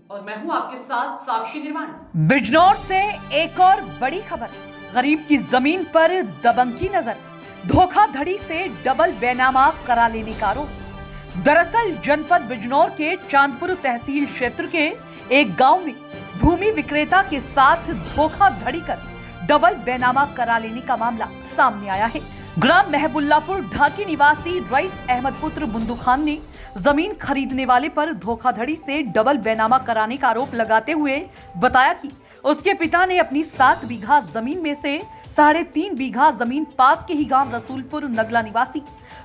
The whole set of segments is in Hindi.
और मैं हूं आपके साथ साक्षी निर्माण। बिजनौर से एक और बड़ी खबर। गरीब की जमीन पर दबंग की नजर, धोखाधड़ी से डबल बेनामा करा लेने का आरोप। दरअसल जनपद बिजनौर के चांदपुर तहसील क्षेत्र के एक गांव में भूमि विक्रेता के साथ धोखाधड़ी कर डबल बेनामा करा लेने का मामला सामने आया है। ग्राम महबुल्लापुर ढाकी निवासी रईस अहमद पुत्र बुंदू खान ने जमीन खरीदने वाले पर धोखाधड़ी से डबल बेनामा कराने का आरोप लगाते हुए बताया कि उसके पिता ने अपनी 7 बीघा जमीन में से 3.5 बीघा जमीन पास के ही गांव रसूलपुर नगला निवासी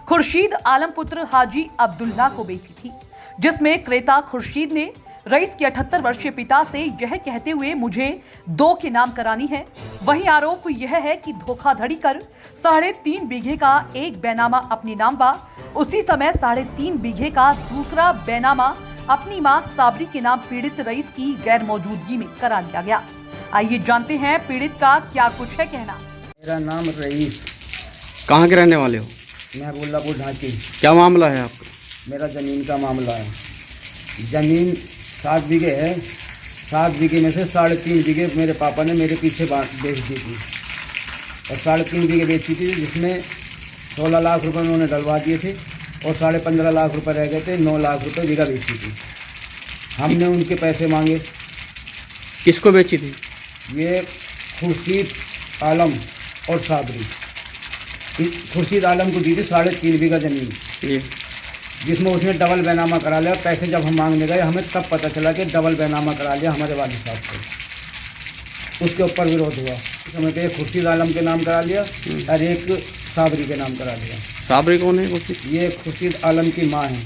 खुर्शीद आलम पुत्र हाजी अब्दुल्ला को बेची थी, जिसमें क्रेता खुर्शीद ने रईस के 78 वर्षीय पिता से यह कहते हुए मुझे 2 के नाम करानी है। वहीं आरोप यह है कि धोखाधड़ी कर 3.5 बीघे का एक बेनामा अपने नाम व उसी समय 3.5 बीघे का दूसरा बेनामा अपनी मां साबरी के नाम पीड़ित रईस की गैर मौजूदगी में करा लिया गया। आइए जानते हैं पीड़ित का क्या कुछ है कहना। मेरा नाम रईस। कहाँ के रहने वाले हो? महबुल्लापुर ढाकी। क्या मामला है आपका? मेरा ज़मीन का मामला है। ज़मीन 7 बीघे है। 7 बीघे में से 3.5 बीघे मेरे पापा ने मेरे पीछे बेच दी थी और 3.5 बीघे बेची थी, जिसमें 16 लाख रुपए उन्होंने डलवा दिए थे और 15.5 लाख रुपए रह गए थे। 9 लाख रुपए बीघा बेची थी। हमने उनके पैसे मांगे। किसको बेची थी? ये खुर्शीद आलम और साबरी। खुर्शीद आलम को दी थी 3.5 बीघा ज़मीन, जिसमें उसने डबल बैनामा करा लिया। पैसे जब हम मांगने गए हमें तब पता चला कि डबल बैनामा करा लिया हमारे वालिद साहब को। उसके ऊपर विरोध हुआ। समय पे एक खुर्शीद आलम के नाम करा लिया और एक साबरी के नाम करा लिया। साबरी कौन है? ये खुर्शीद आलम की माँ है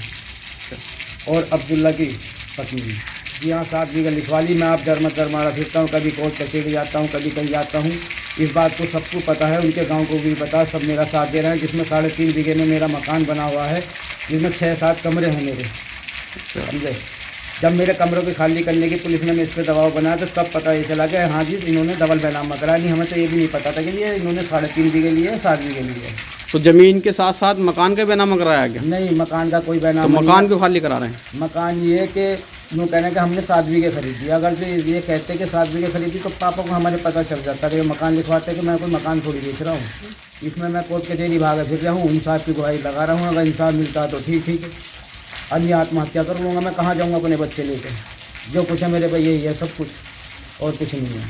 और अब्दुल्ला की पत्नी है। यहाँ 7 बीघा लिखवा ली। मैं आप दरमारा फिरता हूँ, कभी कोर्ट कचहरी जाता हूँ, कभी कहीं जाता हूँ। इस बात को सबको पता है, उनके गांव को भी पता है, सब मेरा साथ दे रहे हैं। जिसमें 3.5 बीघे में मेरा मकान बना हुआ है, जिसमें 6-7 कमरे हैं मेरे, समझे। जब मेरे कमरों को खाली करने की पुलिस ने इस पर दबाव बनाया तो तब पता ये चला कि हाँ जी इन्होंने डबल बैनामा कराया। नहीं, हमें तो ये भी नहीं पता था कि ये इन्होंने 3.5 बीघे लिए, 7 बीघे लिए। तो जमीन के साथ साथ मकान का बैनामा कराया गया? नहीं, मकान का कोई बैनामा तो मकान क्यों खाली करा रहे हैं? मकान ये कि यूँ कहना कि हमने 7 बीघे खरीदी। अगर जो ये कहते कि 7 बीघे खरीदी तो पापा को हमारे पता चल जाता कि मकान लिखवाते कि मैं कोई मकान थोड़ी बेच रहा हूँ। इसमें मैं कोर्ट कचहरी भागा फिर रहा हूँ, इंसाफ की गुहारी लगा रहा हूँ। अगर इंसाफ मिलता है तो ठीक है, अन्य आत्महत्या कर लूँगा। मैं कहाँ जाऊँगा अपने बच्चे लेकर? जो कुछ है मेरे पास यही है, सब कुछ, और कुछ नहीं है।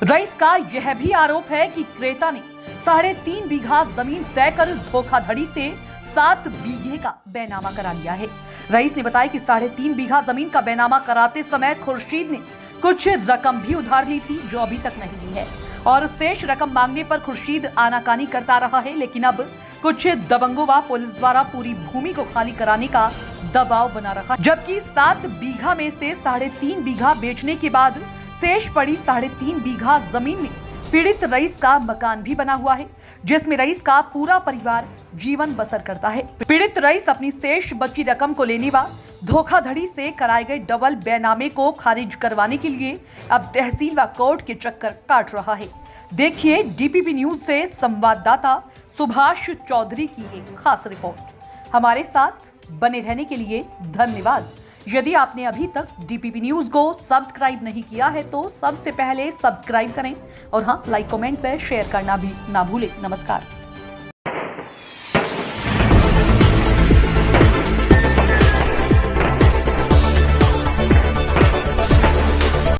रईस का यह भी आरोप है कि क्रेता ने 3.5 बीघा जमीन तय कर धोखाधड़ी से 7 बीघे का बैनामा करा लिया है। रईस ने बताया कि 3.5 बीघा जमीन का बैनामा कराते समय खुर्शीद ने कुछ रकम भी उधार ली थी, जो अभी तक नहीं ली है, और शेष रकम मांगने पर खुर्शीद आनाकानी करता रहा है। लेकिन अब कुछ दबंगों व पुलिस द्वारा पूरी भूमि को खाली कराने का दबाव बना रखा, जबकि 7 बीघा में से 3.5 बीघा बेचने के बाद शेष पड़ी 3.5 बीघा जमीन में पीड़ित रईस का मकान भी बना हुआ है, जिसमें रईस का पूरा परिवार जीवन बसर करता है। पीड़ित रईस अपनी शेष बची रकम को लेने व धोखाधड़ी से कराए गए डबल बैनामे को खारिज करवाने के लिए अब तहसील व कोर्ट के चक्कर काट रहा है। देखिए डीपीपी न्यूज से संवाददाता सुभाष चौधरी की एक खास रिपोर्ट। हमारे साथ बने रहने के लिए धन्यवाद। यदि आपने अभी तक डीपीपी न्यूज को सब्सक्राइब नहीं किया है तो सबसे पहले सब्सक्राइब करें और हाँ, लाइक, कमेंट व शेयर करना भी ना भूलें। नमस्कार।